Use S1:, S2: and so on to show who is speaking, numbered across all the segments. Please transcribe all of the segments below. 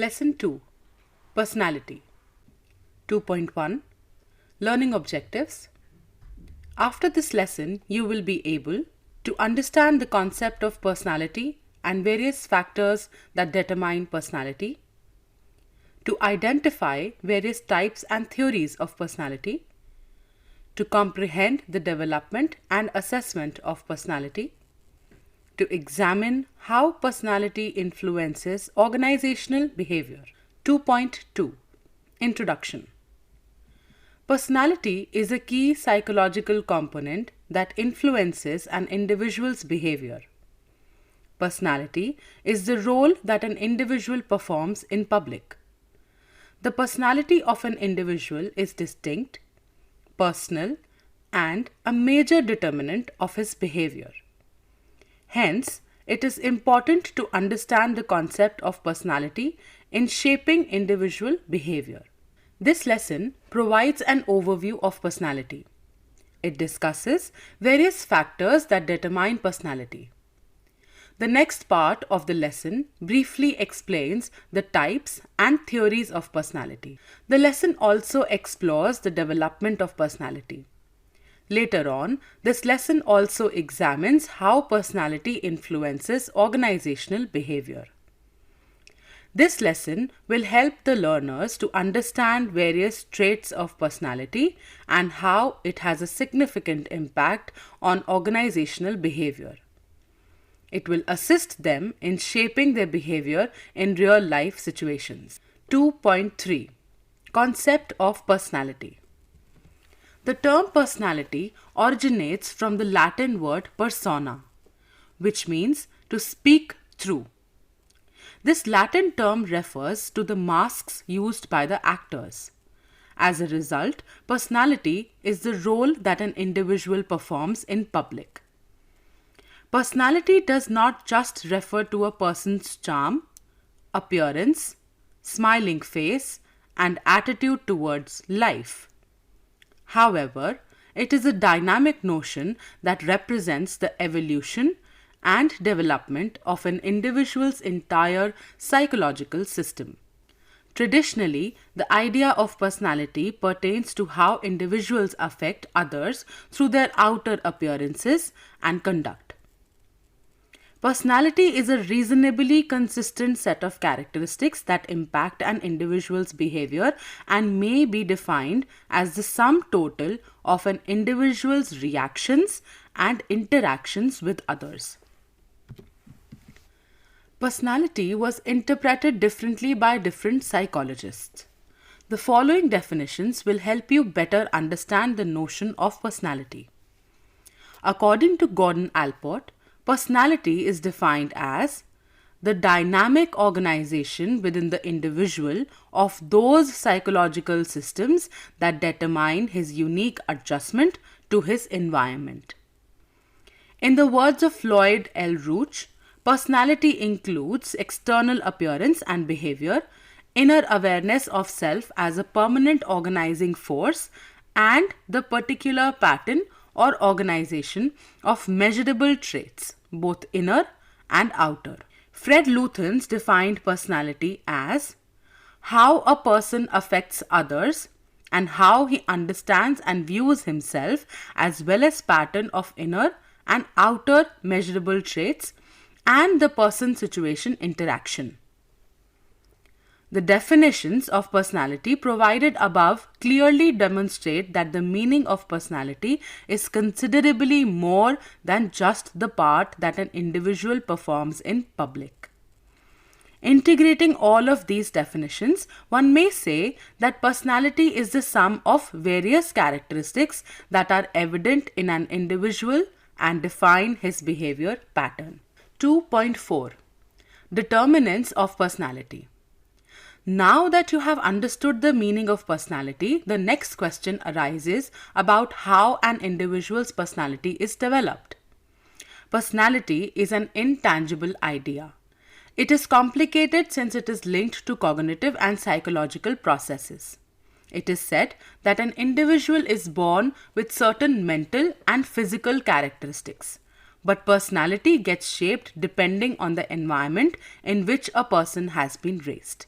S1: Lesson 2 Personality 2.1 Learning Objectives. After this lesson, you will be able to understand the concept of personality and various factors that determine personality, to identify various types and theories of personality, to comprehend the development and assessment of personality, to examine how personality influences organizational behavior. 2.2 Introduction. Personality is a key psychological component that influences an individual's behavior. Personality is the role that an individual performs in public. The personality of an individual is distinct, personal, and a major determinant of his behavior. Hence, it is important to understand the concept of personality in shaping individual behavior. This lesson provides an overview of personality. It discusses various factors that determine personality. The next part of the lesson briefly explains the types and theories of personality. The lesson also explores the development of personality. Later on, this lesson also examines how personality influences organizational behavior. This lesson will help the learners to understand various traits of personality and how it has a significant impact on organizational behavior. It will assist them in shaping their behavior in real-life situations. 2.3 Concept of personality. The term personality originates from the Latin word persona, which means to speak through. This Latin term refers to the masks used by the actors. As a result, personality is the role that an individual performs in public. Personality does not just refer to a person's charm, appearance, smiling face, and attitude towards life. However, it is a dynamic notion that represents the evolution and development of an individual's entire psychological system. Traditionally, the idea of personality pertains to how individuals affect others through their outer appearances and conduct. Personality is a reasonably consistent set of characteristics that impact an individual's behavior and may be defined as the sum total of an individual's reactions and interactions with others. Personality was interpreted differently by different psychologists. The following definitions will help you better understand the notion of personality. According to Gordon Allport, personality is defined as the dynamic organization within the individual of those psychological systems that determine his unique adjustment to his environment. In the words of Floyd L. Rooch, personality includes external appearance and behavior, inner awareness of self as a permanent organizing force, and the particular pattern or organization of measurable traits, both inner and outer. Fred Luthans defined personality as how a person affects others and how he understands and views himself, as well as pattern of inner and outer measurable traits and the person-situation interaction. The definitions of personality provided above clearly demonstrate that the meaning of personality is considerably more than just the part that an individual performs in public. Integrating all of these definitions, one may say that personality is the sum of various characteristics that are evident in an individual and define his behavior pattern. 2.4 Determinants of personality. Now that you have understood the meaning of personality, the next question arises about how an individual's personality is developed. Personality is an intangible idea. It is complicated since it is linked to cognitive and psychological processes. It is said that an individual is born with certain mental and physical characteristics, but personality gets shaped depending on the environment in which a person has been raised.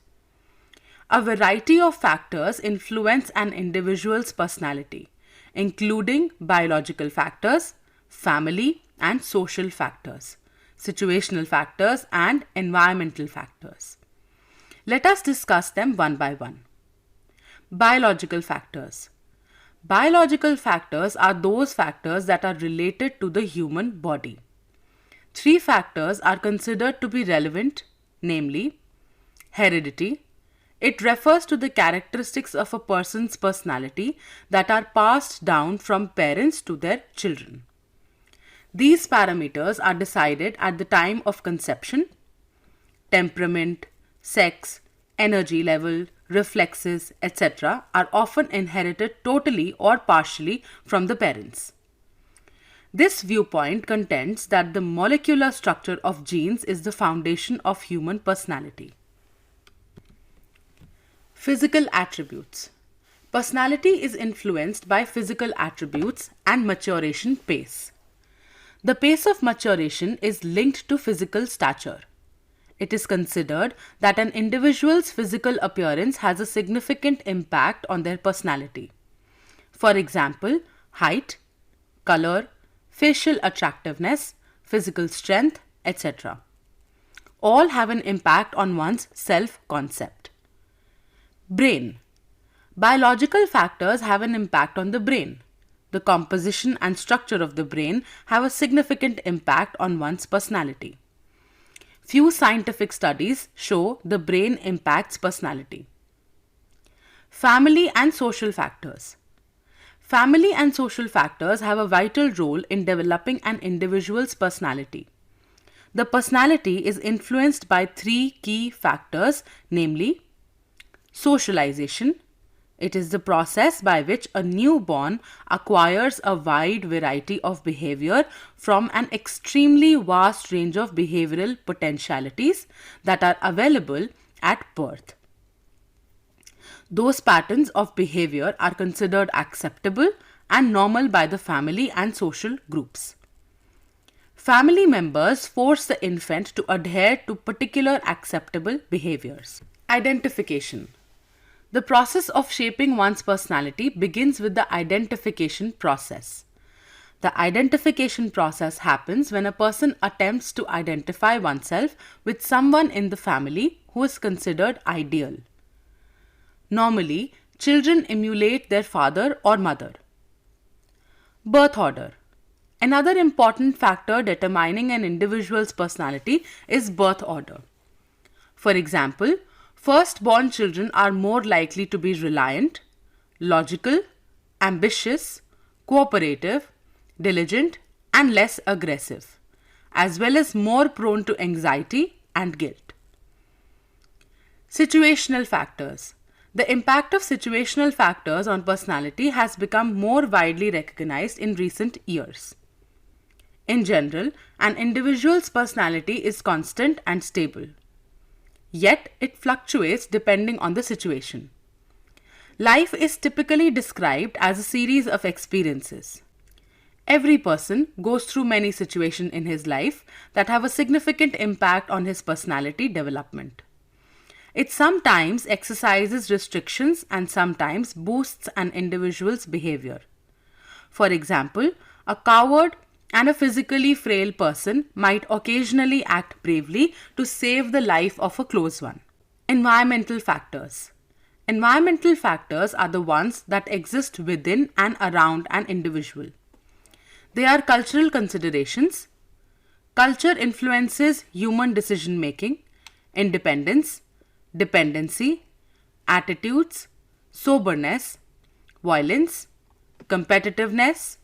S1: A variety of factors influence an individual's personality, including biological factors, family and social factors, situational factors, and environmental factors. Let us discuss them one by one. Biological factors. Biological factors are those factors that are related to the human body. Three factors are considered to be relevant, namely heredity. It refers to the characteristics of a person's personality that are passed down from parents to their children. These parameters are decided at the time of conception. Temperament, sex, energy level, reflexes, etc. are often inherited totally or partially from the parents. This viewpoint contends that the molecular structure of genes is the foundation of human personality. Physical attributes. Personality is influenced by physical attributes and maturation pace. The pace of maturation is linked to physical stature. It is considered that an individual's physical appearance has a significant impact on their personality. For example, height, color, facial attractiveness, physical strength, etc. All have an impact on one's self-concept. Brain. Biological factors have an impact on the brain. The composition and structure of the brain have a significant impact on one's personality. Few scientific studies show the brain impacts personality. Family and social factors. Family and social factors have a vital role in developing an individual's personality. The personality is influenced by three key factors, namely socialization. It is the process by which a newborn acquires a wide variety of behavior from an extremely vast range of behavioral potentialities that are available at birth. Those patterns of behavior are considered acceptable and normal by the family and social groups. Family members force the infant to adhere to particular acceptable behaviors. Identification. The process of shaping one's personality begins with the identification process. The identification process happens when a person attempts to identify oneself with someone in the family who is considered ideal. Normally, children emulate their father or mother. Birth order. Another important factor determining an individual's personality is birth order. For example, first-born children are more likely to be reliant, logical, ambitious, cooperative, diligent, and less aggressive, as well as more prone to anxiety and guilt. Situational factors. The impact of situational factors on personality has become more widely recognized in recent years. In general, an individual's personality is constant and stable. Yet, it fluctuates depending on the situation. Life is typically described as a series of experiences. Every person goes through many situations in his life that have a significant impact on his personality development. It sometimes exercises restrictions and sometimes boosts an individual's behavior. For example, a coward and a physically frail person might occasionally act bravely to save the life of a close one. Environmental factors. Environmental factors are the ones that exist within and around an individual. They are cultural considerations. Culture influences human decision making, independence, dependency, attitudes, soberness, violence, competitiveness,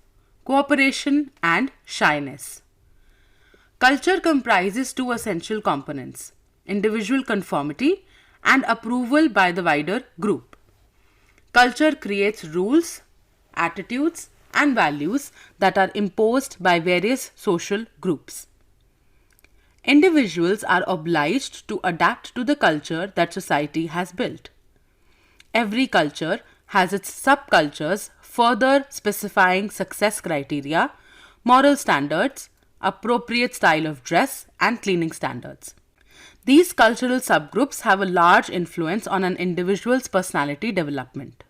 S1: cooperation, and shyness. Culture comprises two essential components: individual conformity and approval by the wider group. Culture creates rules, attitudes, and values that are imposed by various social groups. Individuals are obliged to adapt to the culture that society has built. Every culture has its subcultures, further specifying success criteria, moral standards, appropriate style of dress, and cleaning standards. These cultural subgroups have a large influence on an individual's personality development.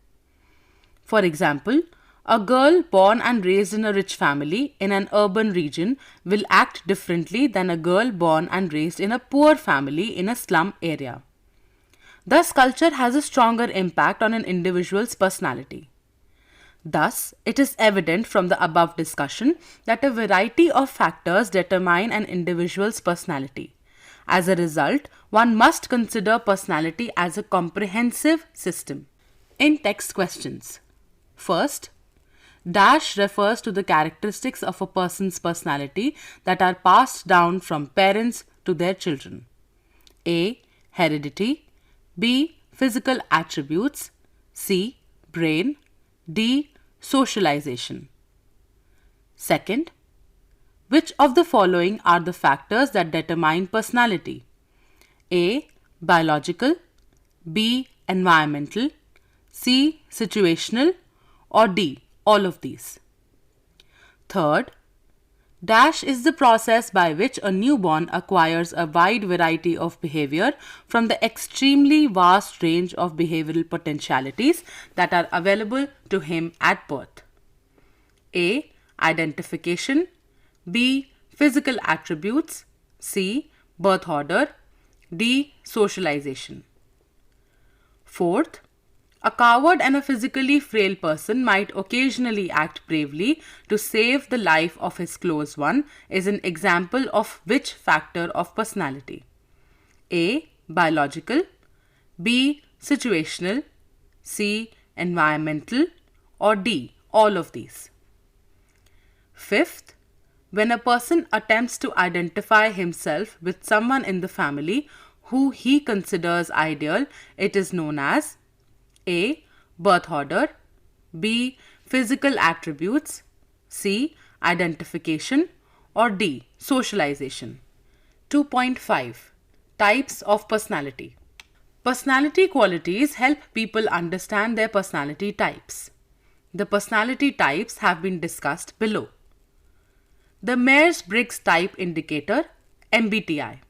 S1: For example, a girl born and raised in a rich family in an urban region will act differently than a girl born and raised in a poor family in a slum area. Thus, culture has a stronger impact on an individual's personality. Thus, it is evident from the above discussion that a variety of factors determine an individual's personality. As a result, one must consider personality as a comprehensive system. In text questions. First, dash refers to the characteristics of a person's personality that are passed down from parents to their children. A. Heredity. B. Physical attributes. C. Brain. D. Socialization. Second, which of the following are the factors that determine personality? A. Biological. B. Environmental. C. Situational. Or D. All of these. Third, dash is the process by which a newborn acquires a wide variety of behavior from the extremely vast range of behavioral potentialities that are available to him at birth. A. Identification. B. Physical attributes. C. Birth order. D. Socialization. Fourth, a coward and a physically frail person might occasionally act bravely to save the life of his close one is an example of which factor of personality? A. Biological. B. Situational. C. Environmental. Or D. All of these. Fifth, when a person attempts to identify himself with someone in the family who he considers ideal, it is known as A. Birth order. B. Physical attributes. C. Identification. Or D. Socialization. 2.5 Types of personality. Personality qualities help people understand their personality types. The personality types have been discussed below. The Myers-Briggs Type Indicator, MBTI.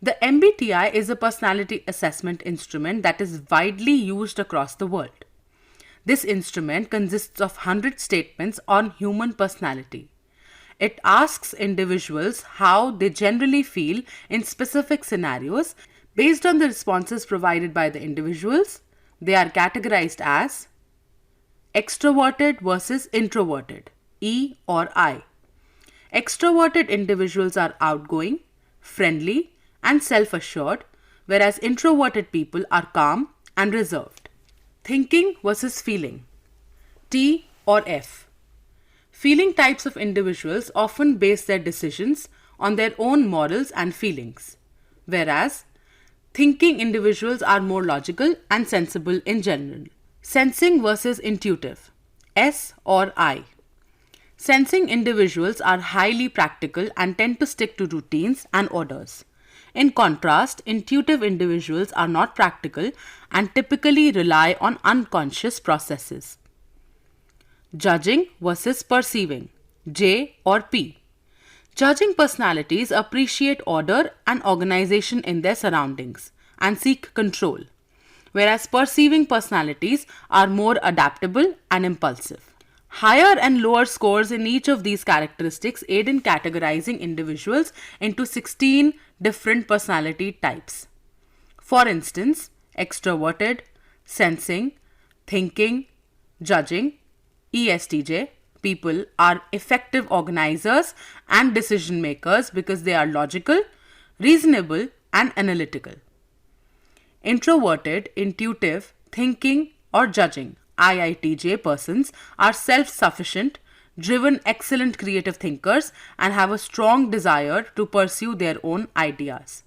S1: The MBTI is a personality assessment instrument that is widely used across the world. This instrument consists of 100 statements on human personality. It asks individuals how they generally feel in specific scenarios. Based on the responses provided by the individuals, they are categorized as extroverted versus introverted, E or I. Extroverted individuals are outgoing, friendly, and self-assured, whereas introverted people are calm and reserved. Thinking versus feeling, T or F. Feeling types of individuals often base their decisions on their own morals and feelings, whereas thinking individuals are more logical and sensible in general. Sensing versus intuitive, S or I. Sensing individuals are highly practical and tend to stick to routines and orders. In contrast, intuitive individuals are not practical and typically rely on unconscious processes. Judging versus perceiving, J or P. Judging personalities appreciate order and organization in their surroundings and seek control, whereas perceiving personalities are more adaptable and impulsive. Higher and lower scores in each of these characteristics aid in categorizing individuals into 16 different personality types. For instance, extroverted, sensing, thinking, judging, ESTJ people are effective organizers and decision makers because they are logical, reasonable, and analytical. Introverted, intuitive, thinking, or judging IITJ persons are self-sufficient, driven, excellent creative thinkers and have a strong desire to pursue their own ideas.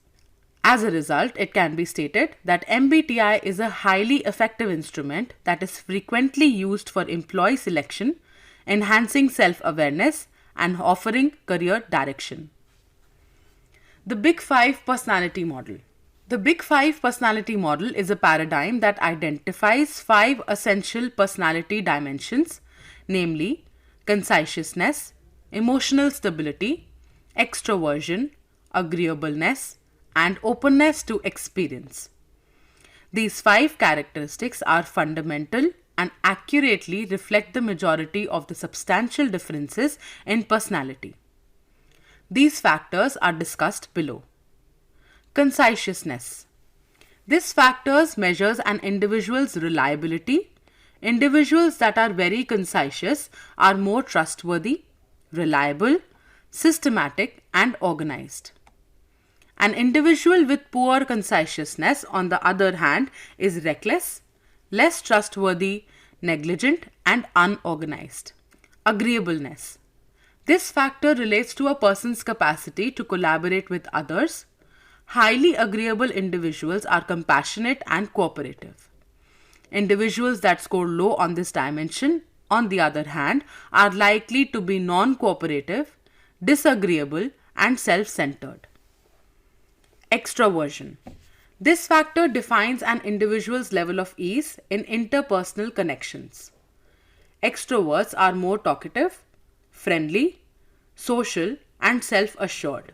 S1: As a result, it can be stated that MBTI is a highly effective instrument that is frequently used for employee selection, enhancing self-awareness and offering career direction. The Big Five Personality Model. The Big Five personality model is a paradigm that identifies 5 essential personality dimensions, namely conscientiousness, emotional stability, extroversion, agreeableness, and openness to experience. These 5 characteristics are fundamental and accurately reflect the majority of the substantial differences in personality. These factors are discussed below. Conscientiousness. This factor measures an individual's reliability. Individuals that are very conscientious are more trustworthy, reliable, systematic, and organized. An individual with poor conscientiousness, on the other hand, is reckless, less trustworthy, negligent, and unorganized. Agreeableness. This factor relates to a person's capacity to collaborate with others. Highly agreeable individuals are compassionate and cooperative. Individuals that score low on this dimension, on the other hand, are likely to be non-cooperative, disagreeable, and self-centered. Extroversion. This factor defines an individual's level of ease in interpersonal connections. Extroverts are more talkative, friendly, social, and self-assured.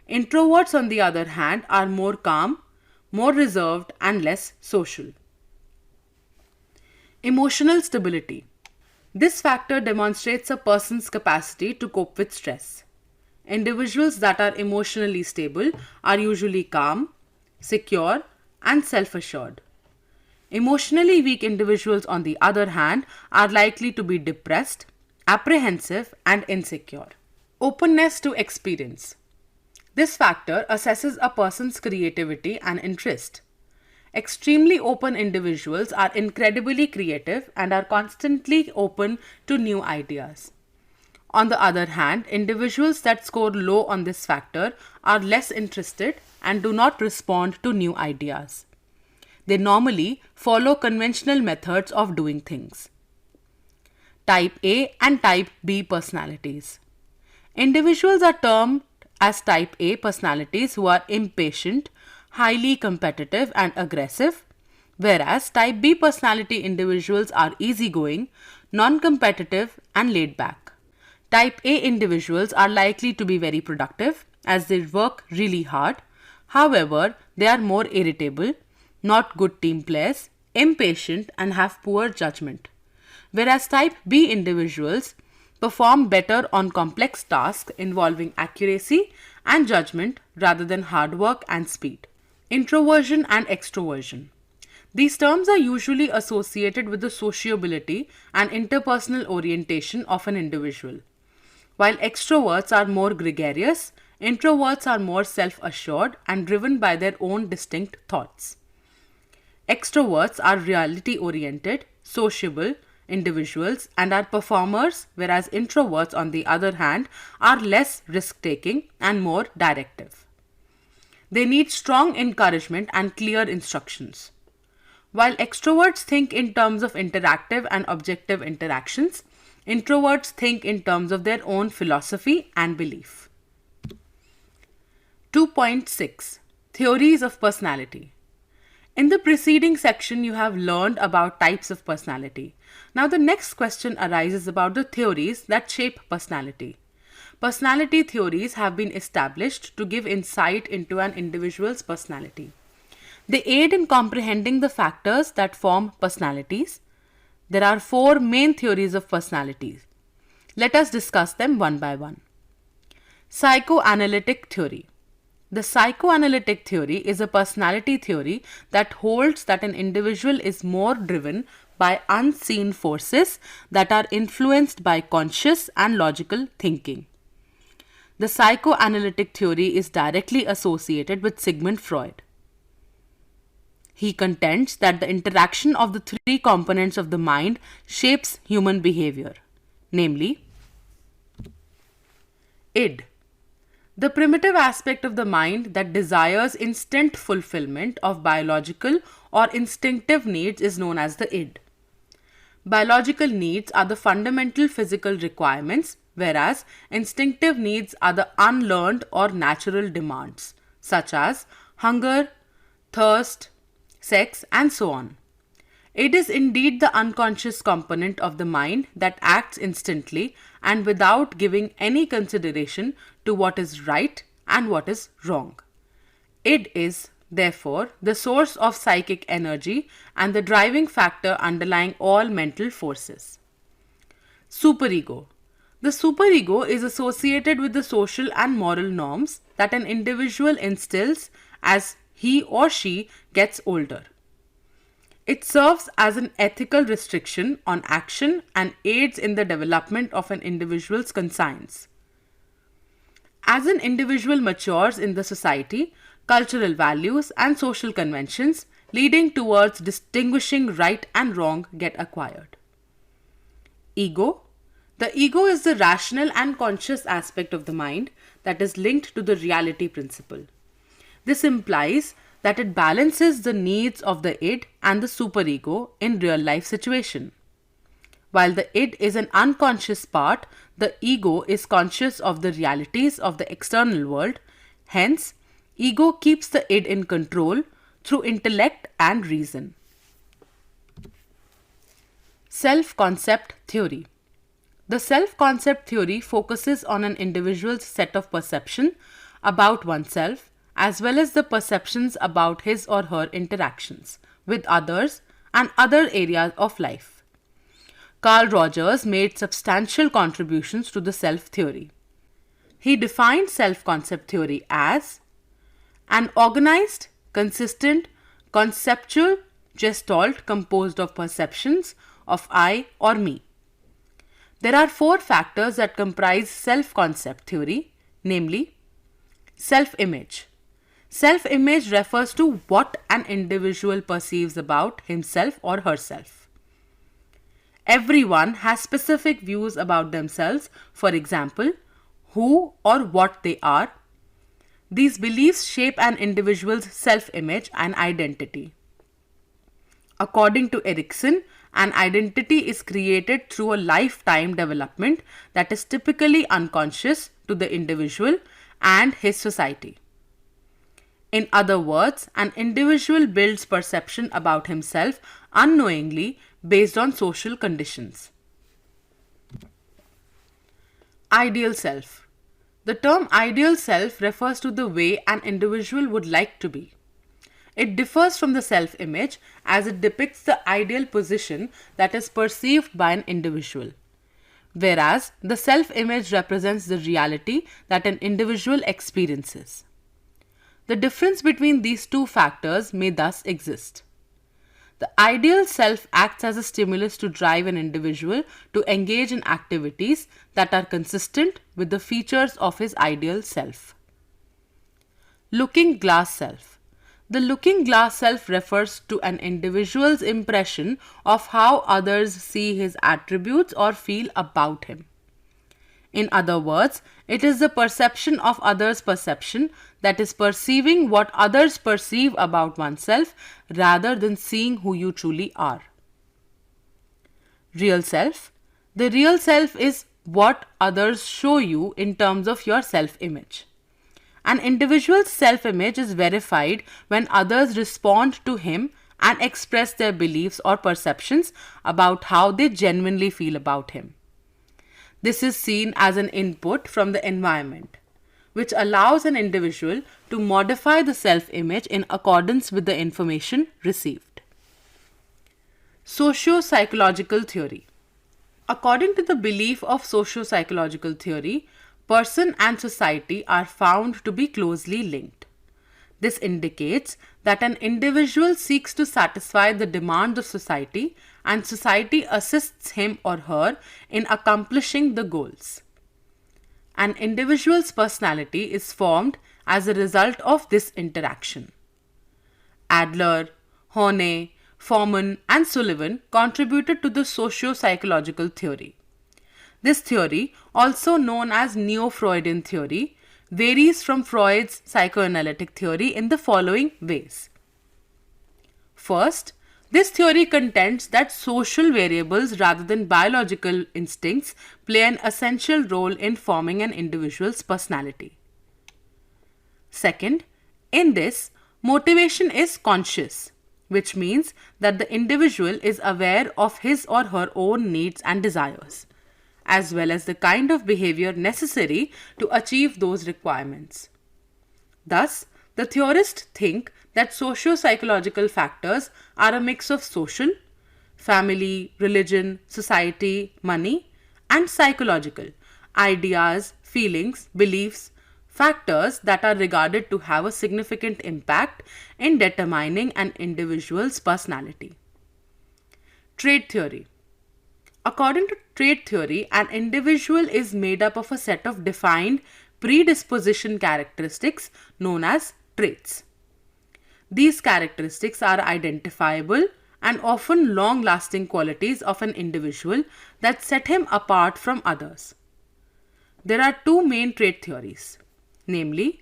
S1: Introverts, on the other hand, are more calm, more reserved, and less social. Emotional stability. This factor demonstrates a person's capacity to cope with stress. Individuals that are emotionally stable are usually calm, secure, and self-assured. Emotionally weak individuals, on the other hand, are likely to be depressed, apprehensive, and insecure. Openness to experience. This factor assesses a person's creativity and interest. Extremely open individuals are incredibly creative and are constantly open to new ideas. On the other hand, individuals that score low on this factor are less interested and do not respond to new ideas. They normally follow conventional methods of doing things. Type A and Type B personalities. Individuals are termed as Type A personalities who are impatient, highly competitive, and aggressive, whereas Type B personality individuals are easygoing, non-competitive, and laid back. Type A individuals are likely to be very productive as they work really hard. However, they are more irritable, not good team players, impatient, and have poor judgment. Whereas Type B individuals perform better on complex tasks involving accuracy and judgment rather than hard work and speed. Introversion and extroversion. These terms are usually associated with the sociability and interpersonal orientation of an individual. While extroverts are more gregarious, introverts are more self-assured and driven by their own distinct thoughts. Extroverts are reality-oriented, sociable individuals and are performers, whereas introverts, on the other hand, are less risk-taking and more directive. They need strong encouragement and clear instructions. While extroverts think in terms of interactive and objective interactions, introverts think in terms of their own philosophy and belief. 2.6 Theories of Personality. In the preceding section, you have learned about types of personality. Now the next question arises about the theories that shape personality. Personality theories have been established to give insight into an individual's personality. They aid in comprehending the factors that form personalities. There are 4 main theories of personalities. Let us discuss them one by one. Psychoanalytic theory. The psychoanalytic theory is a personality theory that holds that an individual is more driven by unseen forces that are influenced by conscious and logical thinking. The psychoanalytic theory is directly associated with Sigmund Freud. He contends that the interaction of the 3 components of the mind shapes human behavior, namely, id, the primitive aspect of the mind that desires instant fulfillment of biological or instinctive needs is known as the id. Biological needs are the fundamental physical requirements, whereas instinctive needs are the unlearned or natural demands, such as hunger, thirst, sex, and so on. It is indeed the unconscious component of the mind that acts instantly and without giving any consideration to what is right and what is wrong. Id is, therefore, the source of psychic energy and the driving factor underlying all mental forces. Superego. The superego is associated with the social and moral norms that an individual instills as he or she gets older. It serves as an ethical restriction on action and aids in the development of an individual's conscience. As an individual matures in the society, cultural values and social conventions leading towards distinguishing right and wrong get acquired. Ego. The ego is the rational and conscious aspect of the mind that is linked to the reality principle. This implies that it balances the needs of the id and the superego in real life situation. While the id is an unconscious part, the ego is conscious of the realities of the external world. Hence, ego keeps the id in control through intellect and reason. Self-concept theory. The self-concept theory focuses on an individual's set of perception about oneself as well as the perceptions about his or her interactions with others and other areas of life. Carl Rogers made substantial contributions to the self theory. He defined self-concept theory as an organized, consistent, conceptual gestalt composed of perceptions of I or me. There are four factors that comprise self-concept theory, namely self-image. Self-image refers to what an individual perceives about himself or herself. Everyone has specific views about themselves, for example, who or what they are. These beliefs shape an individual's self-image and identity. According to Erikson, an identity is created through a lifetime development that is typically unconscious to the individual and his society. In other words, an individual builds perception about himself unknowingly based on social conditions. Ideal self. The term ideal self refers to the way an individual would like to be. It differs from the self-image as it depicts the ideal position that is perceived by an individual, whereas the self-image represents the reality that an individual experiences. The difference between these two factors may thus exist. The ideal self acts as a stimulus to drive an individual to engage in activities that are consistent with the features of his ideal self. Looking glass self. The looking glass self refers to an individual's impression of how others see his attributes or feel about him. In other words, it is the perception of others' perception, that is, perceiving what others perceive about oneself rather than seeing who you truly are. Real self. The real self is what others show you in terms of your self-image. An individual's self-image is verified when others respond to him and express their beliefs or perceptions about how they genuinely feel about him. This is seen as an input from the environment, which allows an individual to modify the self-image in accordance with the information received. Socio-psychological theory. According to the belief of socio-psychological theory, person and society are found to be closely linked. This indicates that an individual seeks to satisfy the demands of society and society assists him or her in accomplishing the goals. An individual's personality is formed as a result of this interaction. Adler, Horne, Forman and Sullivan contributed to the socio-psychological theory. This theory, also known as Neo-Freudian theory, varies from Freud's psychoanalytic theory in the following ways. First, this theory contends that social variables rather than biological instincts play an essential role in forming an individual's personality. Second, in this, motivation is conscious, which means that the individual is aware of his or her own needs and desires, as well as the kind of behavior necessary to achieve those requirements. Thus, The theorists think that socio-psychological factors are a mix of social, family, religion, society, money, and psychological ideas, feelings, beliefs, factors that are regarded to have a significant impact in determining an individual's personality. Trait theory. According to trait theory, an individual is made up of a set of defined predisposition characteristics known as traits. These characteristics are identifiable and often long-lasting qualities of an individual that set him apart from others. There are two main trait theories, namely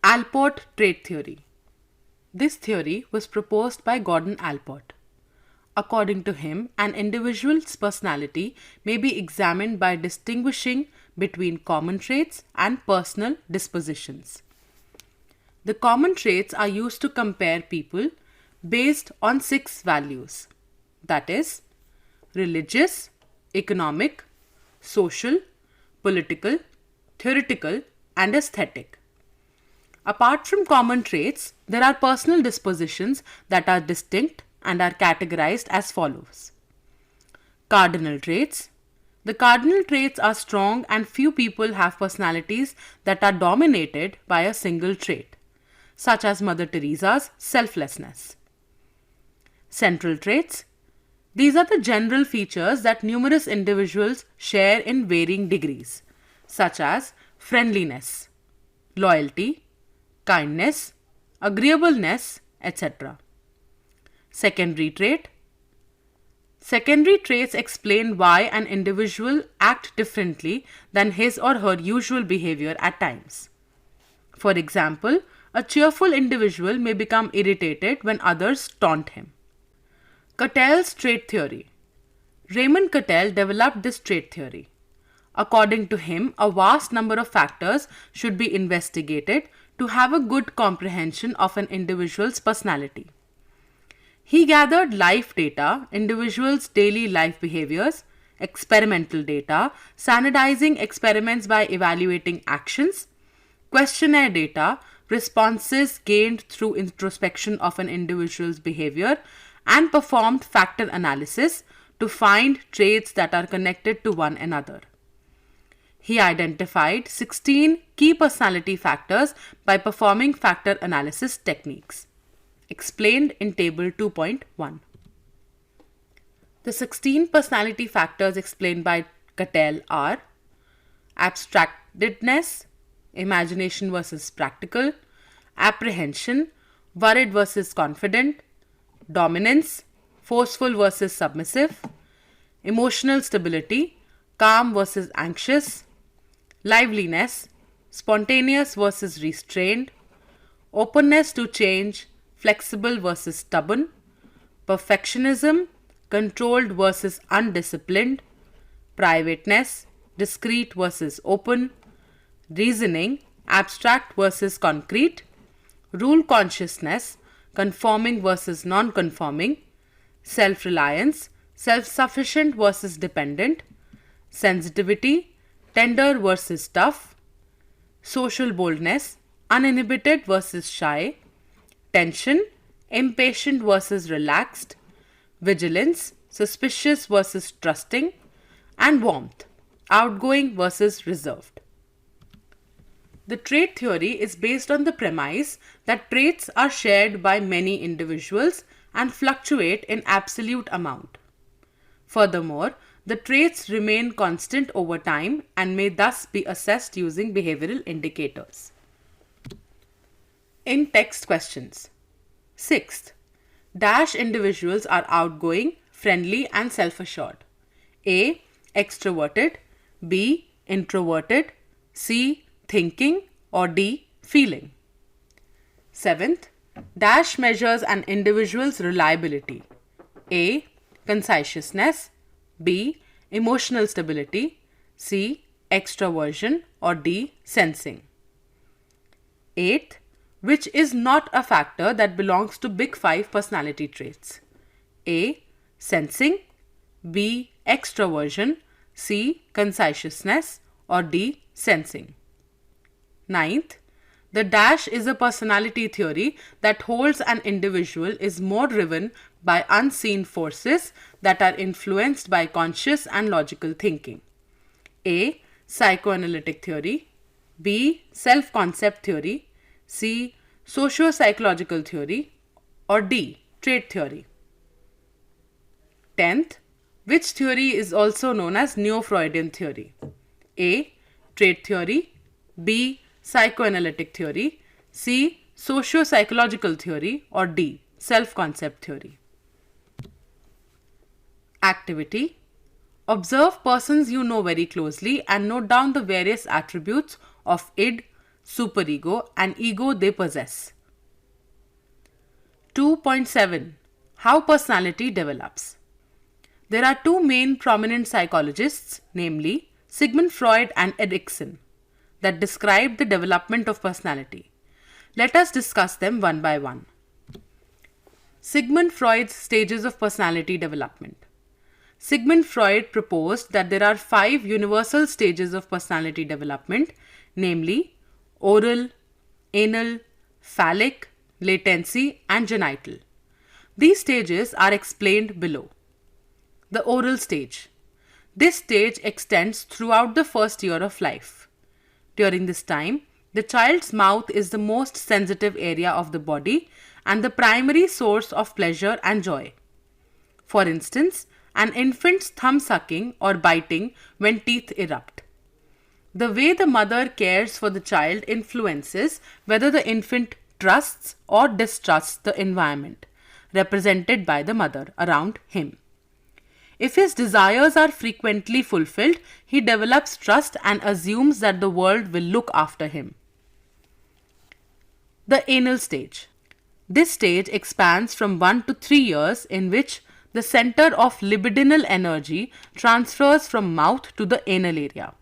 S1: Allport trait theory. This theory was proposed by Gordon Allport. According to him, an individual's personality may be examined by distinguishing between common traits and personal dispositions. The common traits are used to compare people based on 6 values, that is, religious, economic, social, political, theoretical, and aesthetic. Apart from common traits, there are personal dispositions that are distinct and are categorized as follows. Cardinal traits. The cardinal traits are strong and few people have personalities that are dominated by a single trait, such as Mother Teresa's selflessness. Central traits. These are the general features that numerous individuals share in varying degrees, such as friendliness, loyalty, kindness, agreeableness, etc. Secondary trait. Secondary traits explain why an individual acts differently than his or her usual behavior at times. For example, a cheerful individual may become irritated when others taunt him. Cattell's trait theory. Raymond Cattell developed this trait theory. According to him, a vast number of factors should be investigated to have a good comprehension of an individual's personality. He gathered life data, individuals' daily life behaviors, experimental data, standardizing experiments by evaluating actions, questionnaire data, responses gained through introspection of an individual's behavior, and performed factor analysis to find traits that are connected to one another. He identified 16 key personality factors by performing factor analysis techniques, explained in Table 2.1. The 16 personality factors explained by Cattell are abstractedness, imagination versus practical, apprehension, worried versus confident, dominance, forceful versus submissive, emotional stability, calm versus anxious, liveliness, spontaneous versus restrained, openness to change, flexible versus stubborn, perfectionism, controlled versus undisciplined, privateness, discreet versus open, reasoning, abstract versus concrete, rule consciousness, conforming versus non-conforming, self-reliance, self-sufficient versus dependent, sensitivity, tender versus tough, social boldness, uninhibited versus shy, tension, impatient versus relaxed, vigilance, suspicious versus trusting, and warmth, outgoing versus reserved. The trait theory is based on the premise that traits are shared by many individuals and fluctuate in absolute amount. Furthermore, the traits remain constant over time and may thus be assessed using behavioral indicators. In-text questions. Sixth, dash individuals are outgoing, friendly and self-assured. A. Extroverted, B. Introverted, C. Thinking, or D. Feeling. Seventh, dash measures an individual's reliability. A. Conscientiousness, B. Emotional stability, C. Extroversion, or D. Sensing. Eighth, which is not a factor that belongs to Big Five personality traits. A. Sensing, B. Extroversion, C. Conscientiousness, or D. Sensing. Ninth, The dash is a personality theory that holds an individual is more driven by unseen forces that are influenced by conscious and logical thinking. A. Psychoanalytic theory. B. Self-concept theory. C. Socio-psychological theory. Or D. Trait theory. 10th. Which theory is also known as Neo-Freudian theory? A. Trait theory. B. Psychoanalytic theory. C. Socio-psychological theory. Or D. Self-concept theory. Activity. Observe persons you know very closely and note down the various attributes of id, superego and ego they possess. 2.7. How personality develops. There are two main prominent psychologists, namely Sigmund Freud and Erikson, that describe the development of personality. Let us discuss them one by one. Sigmund Freud's stages of personality development. Sigmund Freud proposed that there are 5 universal stages of personality development, namely oral, anal, phallic, latency, and genital. These stages are explained below. The oral stage. This stage extends throughout the first year of life. During this time, the child's mouth is the most sensitive area of the body and the primary source of pleasure and joy. For instance, an infant's thumb sucking or biting when teeth erupt. The way the mother cares for the child influences whether the infant trusts or distrusts the environment, represented by the mother, around him. If his desires are frequently fulfilled, he develops trust and assumes that the world will look after him. The anal stage. This stage expands from 1 to 3 years, in which the center of libidinal energy transfers from mouth to the anal area.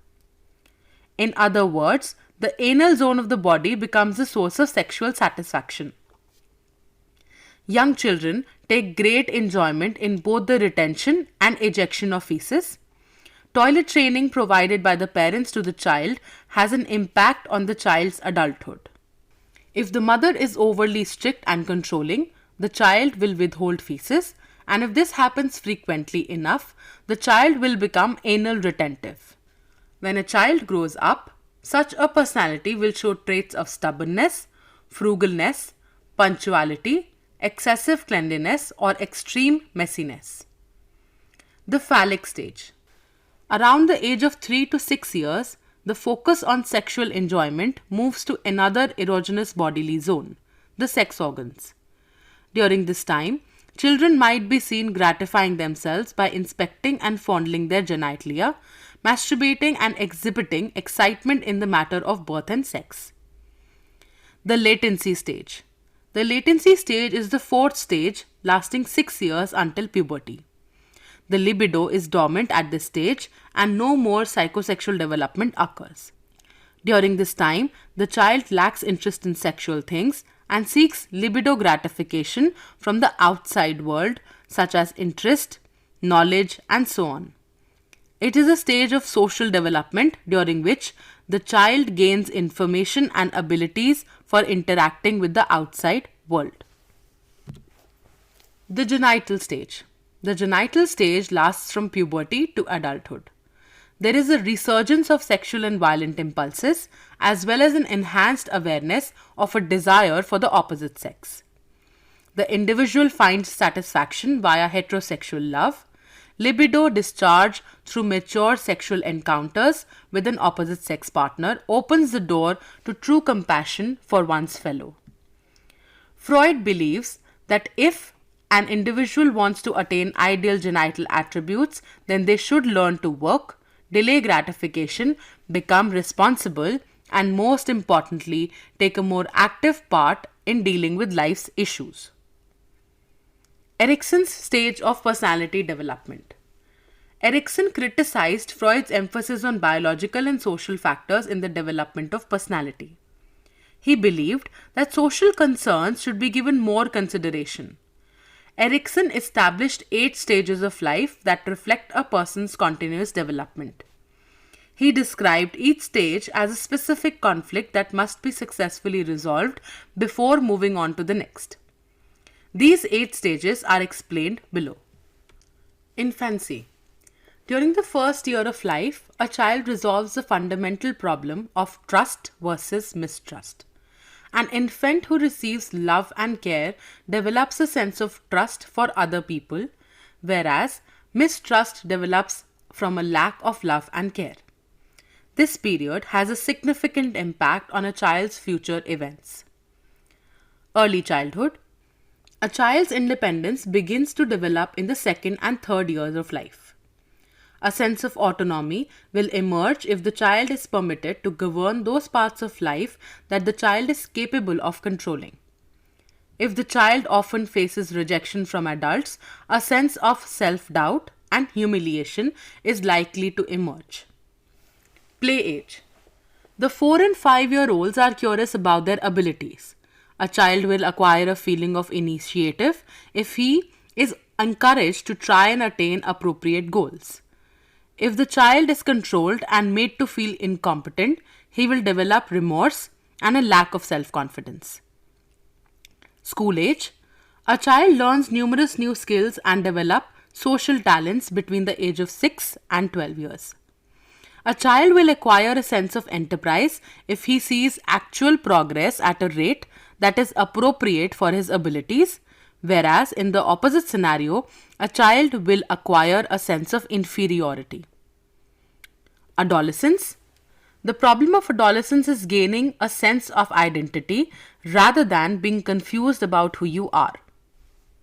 S1: In other words, the anal zone of the body becomes the source of sexual satisfaction. Young children take great enjoyment in both the retention and ejection of feces. Toilet training provided by the parents to the child has an impact on the child's adulthood. If the mother is overly strict and controlling, the child will withhold feces, and if this happens frequently enough, the child will become anal retentive. When a child grows up, such a personality will show traits of stubbornness, frugalness, punctuality, excessive cleanliness, or extreme messiness. The phallic stage. Around the age of 3 to 6 years, the focus on sexual enjoyment moves to another erogenous bodily zone, the sex organs. During this time, children might be seen gratifying themselves by inspecting and fondling their genitalia, masturbating and exhibiting excitement in the matter of birth and sex. The latency stage. The latency stage is the 4th stage, lasting 6 years until puberty. The libido is dormant at this stage and no more psychosexual development occurs. During this time, the child lacks interest in sexual things and seeks libido gratification from the outside world, such as interest, knowledge, and so on. It is a stage of social development during which the child gains information and abilities for interacting with the outside world. The genital stage. The genital stage lasts from puberty to adulthood. There is a resurgence of sexual and violent impulses, as well as an enhanced awareness of a desire for the opposite sex. The individual finds satisfaction via heterosexual love. Libido discharge through mature sexual encounters with an opposite sex partner opens the door to true compassion for one's fellow. Freud believes that if an individual wants to attain ideal genital attributes, then they should learn to work, delay gratification, become responsible, and most importantly, take a more active part in dealing with life's issues. Erikson's stage of personality development. Erikson criticized Freud's emphasis on biological and social factors in the development of personality. He believed that social concerns should be given more consideration. Erikson established 8 stages of life that reflect a person's continuous development. He described each stage as a specific conflict that must be successfully resolved before moving on to the next. These 8 stages are explained below. Infancy. During the first year of life, a child resolves the fundamental problem of trust versus mistrust. An infant who receives love and care develops a sense of trust for other people, whereas mistrust develops from a lack of love and care. This period has a significant impact on a child's future events. Early childhood. A child's independence begins to develop in the second and third years of life. A sense of autonomy will emerge if the child is permitted to govern those parts of life that the child is capable of controlling. If the child often faces rejection from adults, a sense of self-doubt and humiliation is likely to emerge. Play age. The 4 and 5-year-olds are curious about their abilities. A child will acquire a feeling of initiative if he is encouraged to try and attain appropriate goals. If the child is controlled and made to feel incompetent, he will develop remorse and a lack of self-confidence. School age. A child learns numerous new skills and develop social talents between the age of 6 and 12 years. A child will acquire a sense of enterprise if he sees actual progress at a rate that is appropriate for his abilities, whereas in the opposite scenario, a child will acquire a sense of inferiority. Adolescence. The problem of adolescence is gaining a sense of identity rather than being confused about who you are.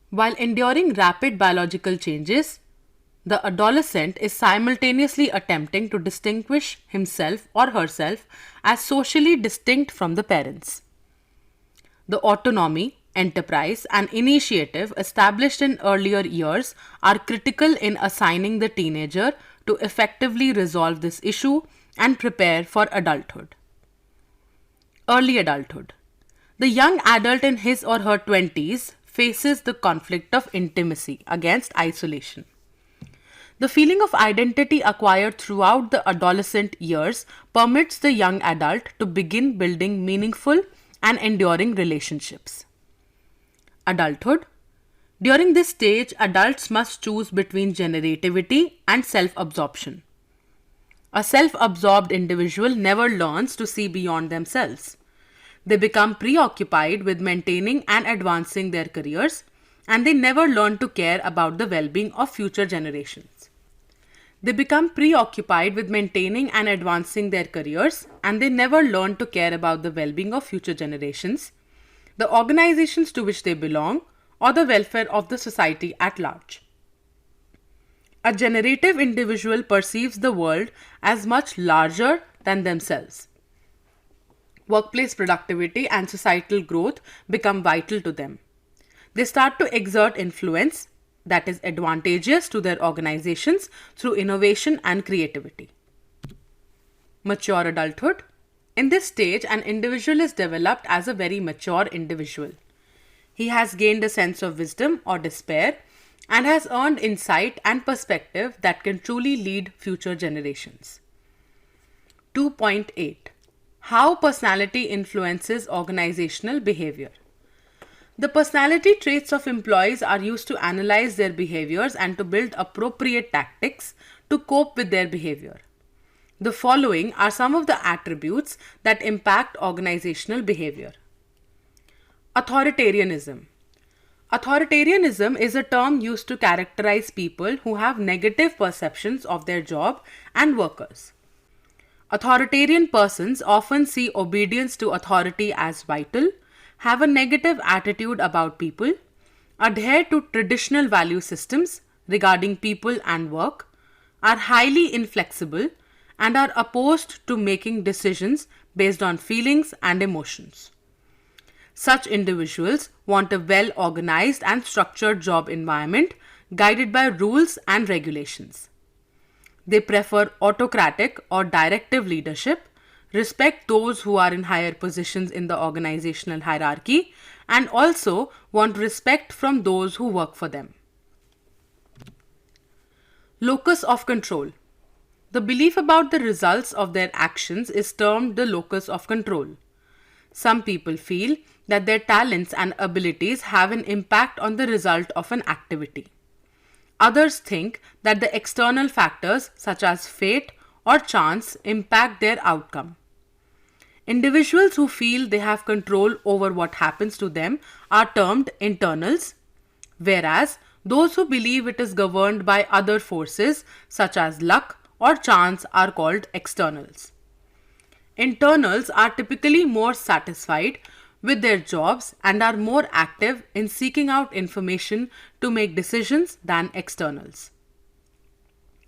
S1: While enduring rapid biological changes, the adolescent is simultaneously attempting to distinguish himself or herself as socially distinct from the parents. The autonomy, enterprise, and initiative established in earlier years are critical in assigning the teenager to effectively resolve this issue and prepare for adulthood. Early adulthood. The young adult in his or her 20s faces the conflict of intimacy against isolation. The feeling of identity acquired throughout the adolescent years permits the young adult to begin building meaningful and enduring relationships. Adulthood. During this stage, adults must choose between generativity and self-absorption. A self-absorbed individual never learns to see beyond themselves. They become preoccupied with maintaining and advancing their careers, and they never learn to care about the well-being of future generations. They become preoccupied with maintaining and advancing their careers, and they never learn to care about the well-being of future generations, the organizations to which they belong, or the welfare of the society at large. A generative individual perceives the world as much larger than themselves. Workplace productivity and societal growth become vital to them. They start to exert influence that is advantageous to their organizations through innovation and creativity. Mature adulthood. In this stage, an individual is developed as a very mature individual. He has gained a sense of wisdom or despair and has earned insight and perspective that can truly lead future generations. 2.8. How personality influences organizational behavior. The personality traits of employees are used to analyze their behaviors and to build appropriate tactics to cope with their behavior. The following are some of the attributes that impact organizational behavior. Authoritarianism. Authoritarianism is a term used to characterize people who have negative perceptions of their job and workers. Authoritarian persons often see obedience to authority as vital, have a negative attitude about people, adhere to traditional value systems regarding people and work, are highly inflexible, and are opposed to making decisions based on feelings and emotions. Such individuals want a well-organized and structured job environment guided by rules and regulations. They prefer autocratic or directive leadership, respect those who are in higher positions in the organizational hierarchy, and also want respect from those who work for them. Locus of control. The belief about the results of their actions is termed the locus of control. Some people feel that their talents and abilities have an impact on the result of an activity. Others think that the external factors such as fate or chance impact their outcome. Individuals who feel they have control over what happens to them are termed internals, whereas those who believe it is governed by other forces such as luck or chance are called externals. Internals are typically more satisfied with their jobs and are more active in seeking out information to make decisions than externals.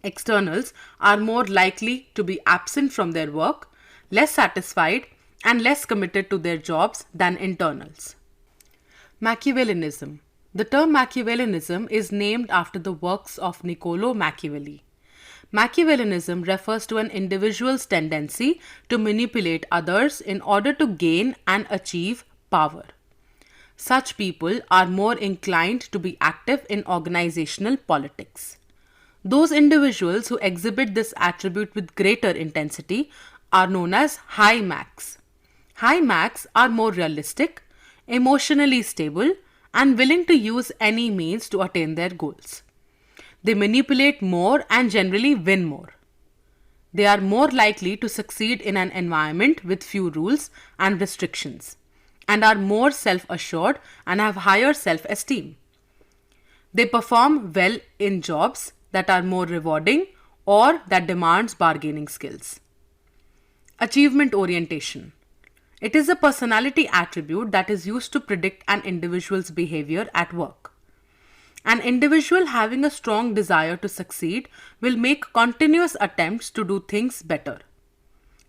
S1: Externals are more likely to be absent from their work, less satisfied, and less committed to their jobs than internals. Machiavellianism. The term Machiavellianism is named after the works of Niccolo Machiavelli. Machiavellianism refers to an individual's tendency to manipulate others in order to gain and achieve power. Such people are more inclined to be active in organizational politics. Those individuals who exhibit this attribute with greater intensity are known as high Macs. High Macs are more realistic, emotionally stable, and willing to use any means to attain their goals. They manipulate more and generally win more. They are more likely to succeed in an environment with few rules and restrictions, and are more self-assured and have higher self-esteem. They perform well in jobs that are more rewarding or that demands bargaining skills. Achievement orientation. It is a personality attribute that is used to predict an individual's behavior at work. An individual having a strong desire to succeed will make continuous attempts to do things better.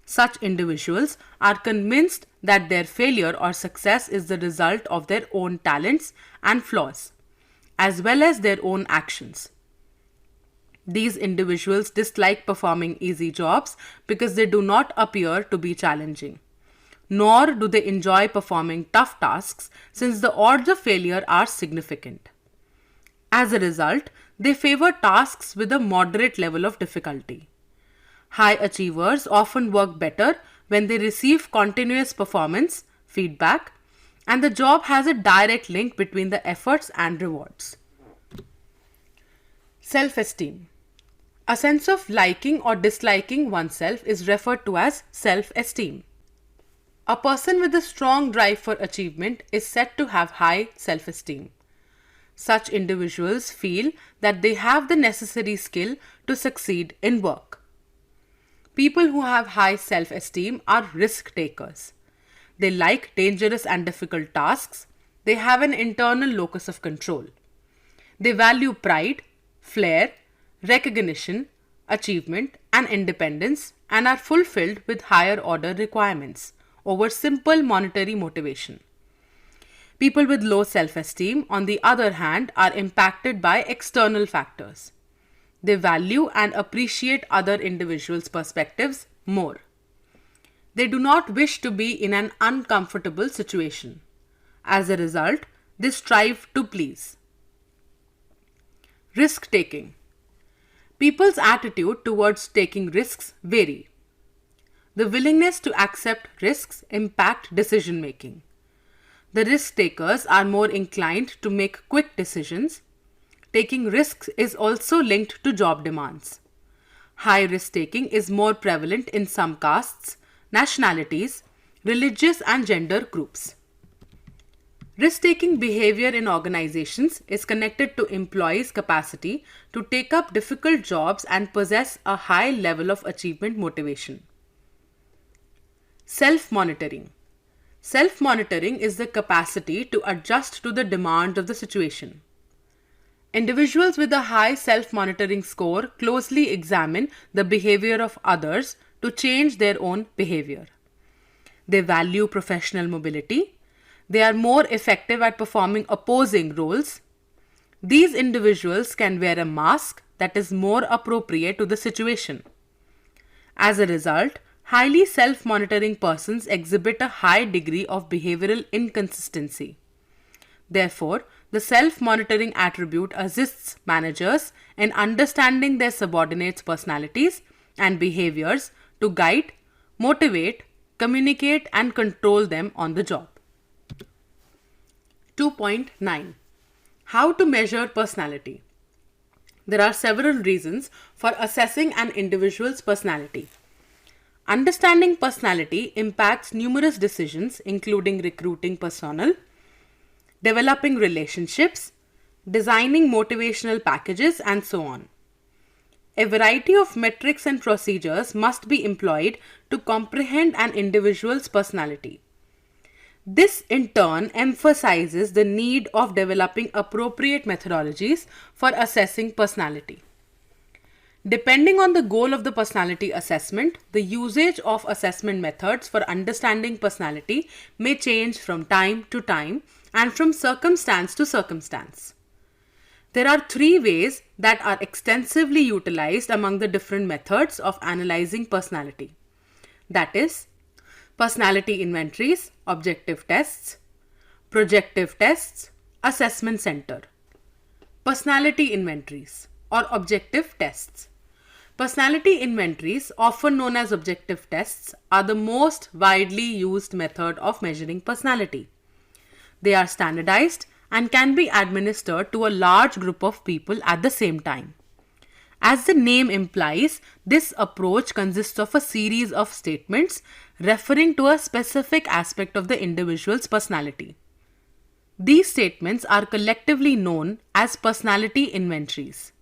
S1: Such individuals are convinced that their failure or success is the result of their own talents and flaws, as well as their own actions. These individuals dislike performing easy jobs because they do not appear to be challenging. Nor do they enjoy performing tough tasks since the odds of failure are significant. As a result, they favor tasks with a moderate level of difficulty. High achievers often work better when they receive continuous performance, feedback, and the job has a direct link between the efforts and rewards. Self-esteem. A sense of liking or disliking oneself is referred to as self-esteem. A person with a strong drive for achievement is said to have high self-esteem. Such individuals feel that they have the necessary skill to succeed in work. People who have high self-esteem are risk takers. They like dangerous and difficult tasks. They have an internal locus of control. They value pride, flair, recognition, achievement, and independence and are fulfilled with higher order requirements over simple monetary motivation. People with low self-esteem, on the other hand, are impacted by external factors. They value and appreciate other individuals' perspectives more. They do not wish to be in an uncomfortable situation. As a result, they strive to please. Risk-taking. People's attitude towards taking risks vary. The willingness to accept risks impact decision-making. The risk takers are more inclined to make quick decisions. Taking risks is also linked to job demands. High risk taking is more prevalent in some castes, nationalities, religious and gender groups. Risk-taking behavior in organizations is connected to employees' capacity to take up difficult jobs and possess a high level of achievement motivation. Self-monitoring. Self-monitoring is the capacity to adjust to the demand of the situation. Individuals with a high self-monitoring score closely examine the behavior of others to change their own behavior. They value professional mobility. They are more effective at performing opposing roles. These individuals can wear a mask that is more appropriate to the situation. As a result, highly self-monitoring persons exhibit a high degree of behavioral inconsistency. Therefore, the self-monitoring attribute assists managers in understanding their subordinates' personalities and behaviors to guide, motivate, communicate, and control them on the job. 2.9. How to measure personality. There are several reasons for assessing an individual's personality. Understanding personality impacts numerous decisions, including recruiting personnel, developing relationships, designing motivational packages, and so on. A variety of metrics and procedures must be employed to comprehend an individual's personality. This in turn emphasizes the need of developing appropriate methodologies for assessing personality. Depending on the goal of the personality assessment, the usage of assessment methods for understanding personality may change from time to time and from circumstance to circumstance. There are three ways that are extensively utilized among the different methods of analyzing personality. That is, personality inventories, objective tests, projective tests, assessment center. Personality inventories or objective tests. Personality inventories, often known as objective tests, are the most widely used method of measuring personality. They are standardized and can be administered to a large group of people at the same time. As the name implies, this approach consists of a series of statements referring to a specific aspect of the individual's personality. These statements are collectively known as personality inventories,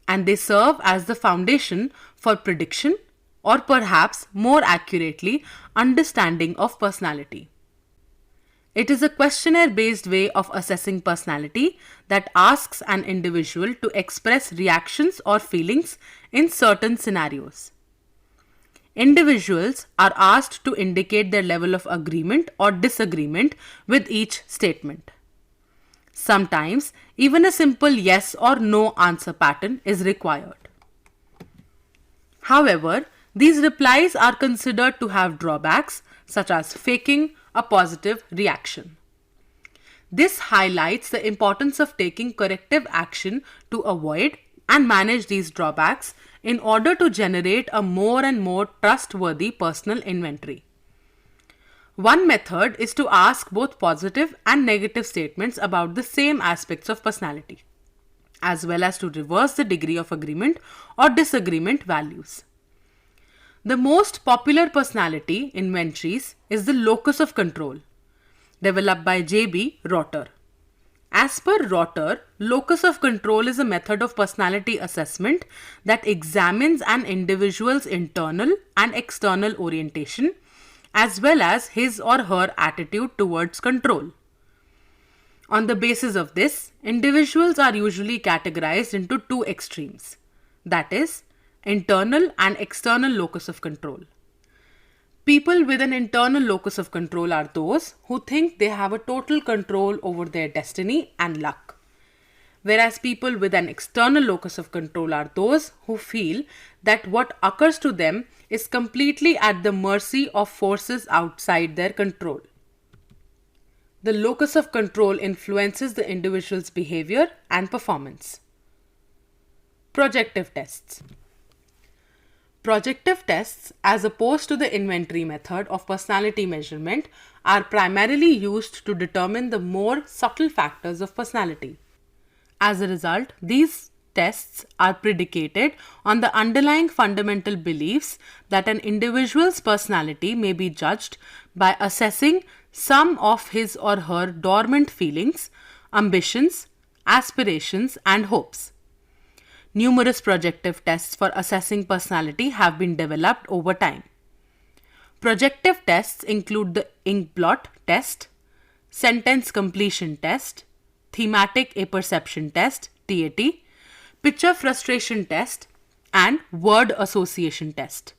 S1: and they serve as the foundation for prediction, or perhaps more accurately, understanding of personality. It is a questionnaire-based way of assessing personality that asks an individual to express reactions or feelings in certain scenarios. Individuals are asked to indicate their level of agreement or disagreement with each statement. Sometimes, even a simple yes or no answer pattern is required. However, these replies are considered to have drawbacks, such as faking a positive reaction. This highlights the importance of taking corrective action to avoid and manage these drawbacks in order to generate a more and more trustworthy personal inventory. One method is to ask both positive and negative statements about the same aspects of personality, as well as to reverse the degree of agreement or disagreement values. The most popular personality inventories is the locus of control, developed by J.B. Rotter. As per Rotter, locus of control is a method of personality assessment that examines an individual's internal and external orientation, as well as his or her attitude towards control. On the basis of this, individuals are usually categorized into two extremes, that is, internal and external locus of control. People with an internal locus of control are those who think they have a total control over their destiny and luck, whereas people with an external locus of control are those who feel that what occurs to them is completely at the mercy of forces outside their control. The locus of control influences the individual's behavior and performance. Projective tests. Projective tests, as opposed to the inventory method of personality measurement, are primarily used to determine the more subtle factors of personality. As a result, these tests are predicated on the underlying fundamental beliefs that an individual's personality may be judged by assessing some of his or her dormant feelings, ambitions, aspirations, and hopes. Numerous projective tests for assessing personality have been developed over time. Projective tests include the Inkblot test, sentence completion test, thematic apperception test (TAT), picture frustration test, and word association test.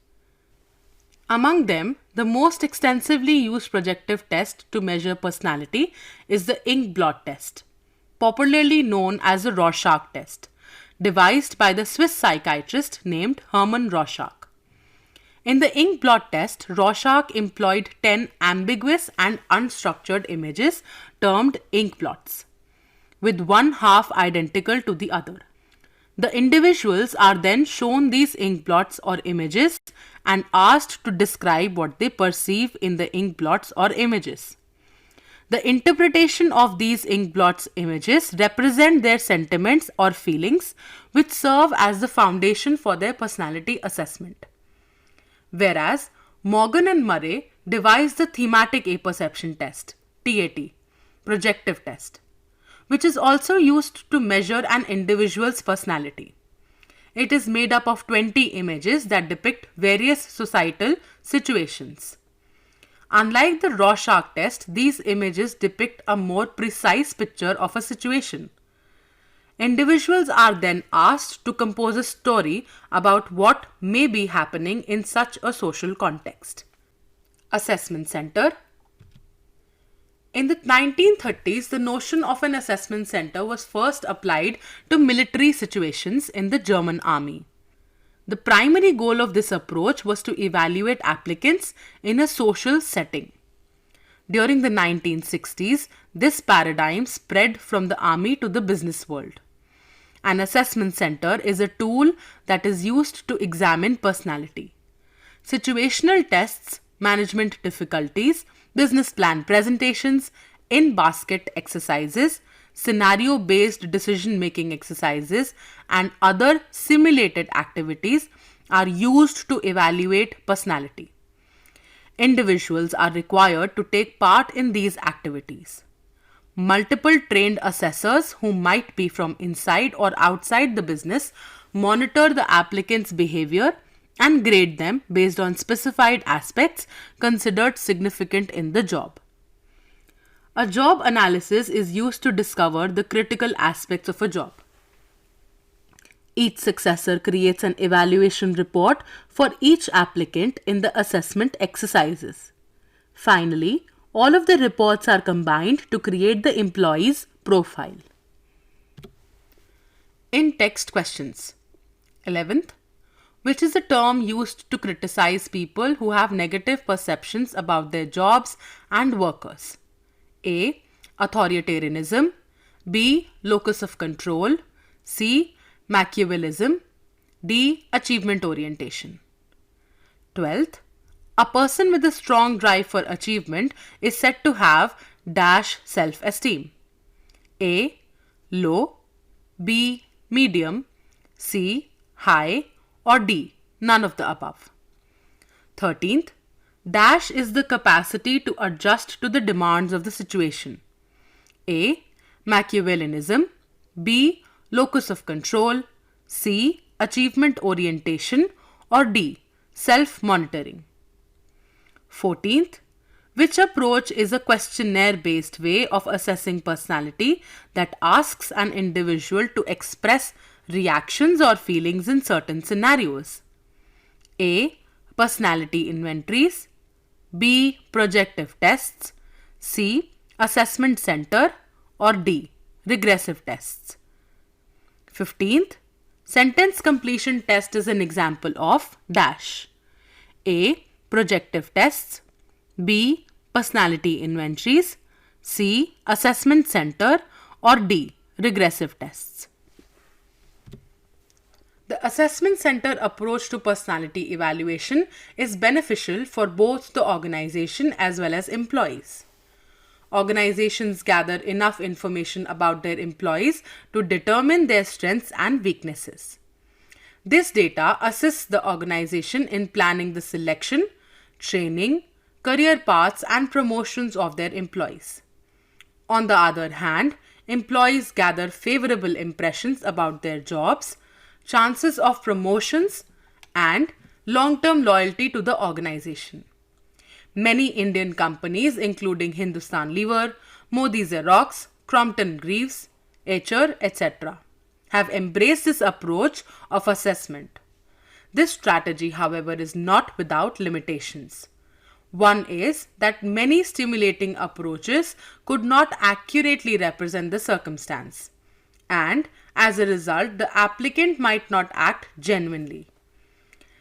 S1: Among them, the most extensively used projective test to measure personality is the Inkblot test, popularly known as the Rorschach test, devised by the Swiss psychiatrist named Hermann Rorschach. In the Inkblot test, Rorschach employed 10 ambiguous and unstructured images termed inkblots, with one half identical to the other. The individuals are then shown these ink blots or images and asked to describe what they perceive in the ink blots or images. The interpretation of these ink blots images represent their sentiments or feelings, which serve as the foundation for their personality assessment. Whereas Morgan and Murray devised the thematic apperception test, TAT, projective test, which is also used to measure an individual's personality. It is made up of 20 images that depict various societal situations. Unlike the Rorschach test, these images depict a more precise picture of a situation. Individuals are then asked to compose a story about what may be happening in such a social context. Assessment Center. In the 1930s, the notion of an assessment center was first applied to military situations in the German army. The primary goal of this approach was to evaluate applicants in a social setting. During the 1960s, this paradigm spread from the army to the business world. An assessment center is a tool that is used to examine personality. Situational tests, management difficulties, business plan presentations, in-basket exercises, scenario-based decision-making exercises, and other simulated activities are used to evaluate personality. Individuals are required to take part in these activities. Multiple trained assessors who might be from inside or outside the business monitor the applicant's behavior and grade them based on specified aspects considered significant in the job. A job analysis is used to discover the critical aspects of a job. Each successor creates an evaluation report for each applicant in the assessment exercises. Finally, all of the reports are combined to create the employee's profile. In-text questions. 11th. Which is a term used to criticize people who have negative perceptions about their jobs and workers? A. Authoritarianism. B. Locus of control. C. Machiavellism. D. Achievement orientation. 12th. A person with a strong drive for achievement is said to have dash self-esteem. A. Low. B. Medium. C. High. Or D. None of the above. 13th. Dash is the capacity to adjust to the demands of the situation. A. Machiavellianism. B. Locus of control. C. Achievement orientation. Or D. Self-monitoring. 14th. Which approach is a questionnaire-based way of assessing personality that asks an individual to express reactions or feelings in certain scenarios? A. Personality inventories. B. Projective tests. C. Assessment center. Or D. Regressive tests. 15th. Sentence completion test is an example of dash. A. Projective tests. B. Personality inventories. C. Assessment center. Or D. Regressive tests. The assessment center approach to personality evaluation is beneficial for both the organization as well as employees. Organizations gather enough information about their employees to determine their strengths and weaknesses. This data assists the organization in planning the selection, training, career paths, and promotions of their employees. On the other hand, employees gather favorable impressions about their jobs, chances of promotions, and long-term loyalty to the organization. Many Indian companies, including Hindustan Lever, Modi Xerox, Crompton Greaves, Eicher, etc., have embraced this approach of assessment. This strategy, however, is not without limitations. One is that many stimulating approaches could not accurately represent the circumstance, and as a result, the applicant might not act genuinely.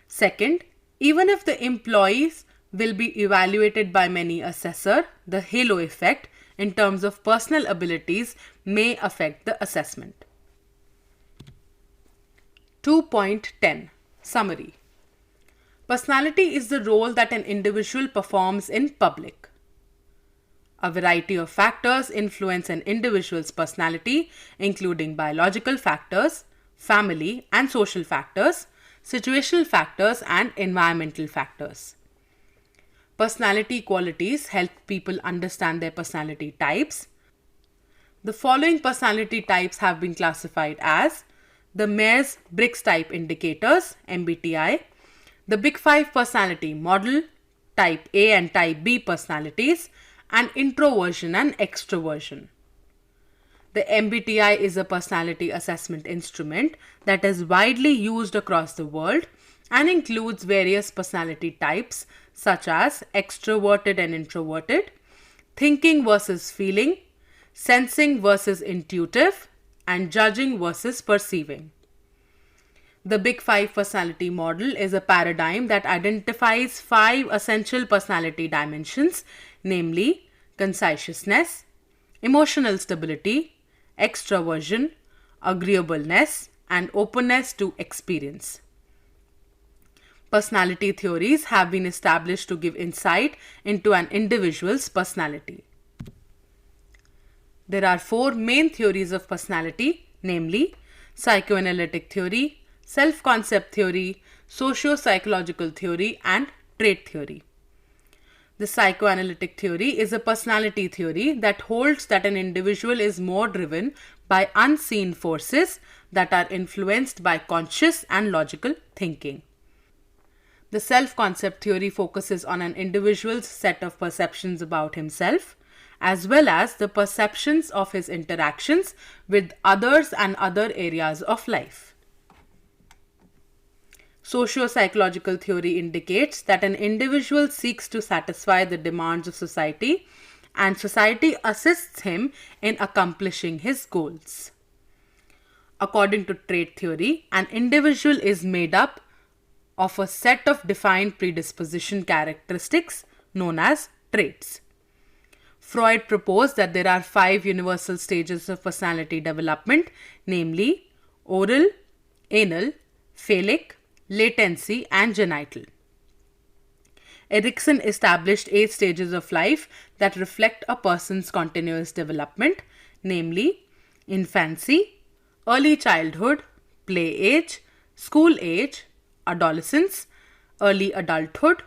S1: Second, even if the employees will be evaluated by many assessors, the halo effect in terms of personal abilities may affect the assessment. 2.10 Summary. Personality is the role that an individual performs in public. A variety of factors influence an individual's personality, including biological factors, family and social factors, situational factors, and environmental factors. Personality qualities help people understand their personality types. The following personality types have been classified as the Myers-Briggs Type Indicators (MBTI), the Big Five Personality Model, Type A and Type B personalities, and introversion and extroversion. The MBTI is a personality assessment instrument that is widely used across the world and includes various personality types such as extroverted and introverted, thinking versus feeling, sensing versus intuitive, and judging versus perceiving. The Big Five personality model is a paradigm that identifies 5 essential personality dimensions, namely conscientiousness, emotional stability, extroversion, agreeableness, and openness to experience. Personality theories have been established to give insight into an individual's personality. There are 4 main theories of personality, namely psychoanalytic theory, self-concept theory, socio-psychological theory, and trait theory. The psychoanalytic theory is a personality theory that holds that an individual is more driven by unseen forces that are influenced by conscious and logical thinking. The self-concept theory focuses on an individual's set of perceptions about himself, as well as the perceptions of his interactions with others and other areas of life. Socio-psychological theory indicates that an individual seeks to satisfy the demands of society, and society assists him in accomplishing his goals. According to trait theory, an individual is made up of a set of defined predisposition characteristics known as traits. Freud proposed that there are 5 universal stages of personality development, namely oral, anal, phallic, latency, and genital. Erikson established 8 stages of life that reflect a person's continuous development, namely infancy, early childhood, play age, school age, adolescence, early adulthood,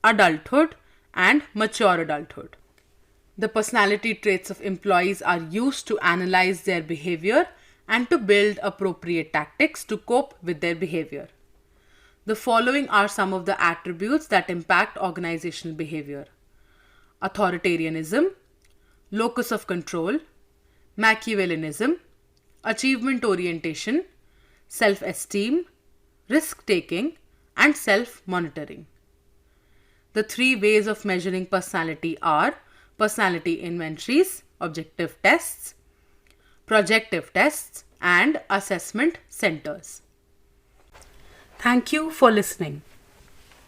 S1: adulthood, and mature adulthood. The personality traits of employees are used to analyze their behavior and to build appropriate tactics to cope with their behavior. The following are some of the attributes that impact organizational behavior: authoritarianism, locus of control, Machiavellianism, achievement orientation, self-esteem, risk-taking, and self-monitoring. The 3 ways of measuring personality are personality inventories, objective tests, projective tests, and assessment centers. Thank you for listening.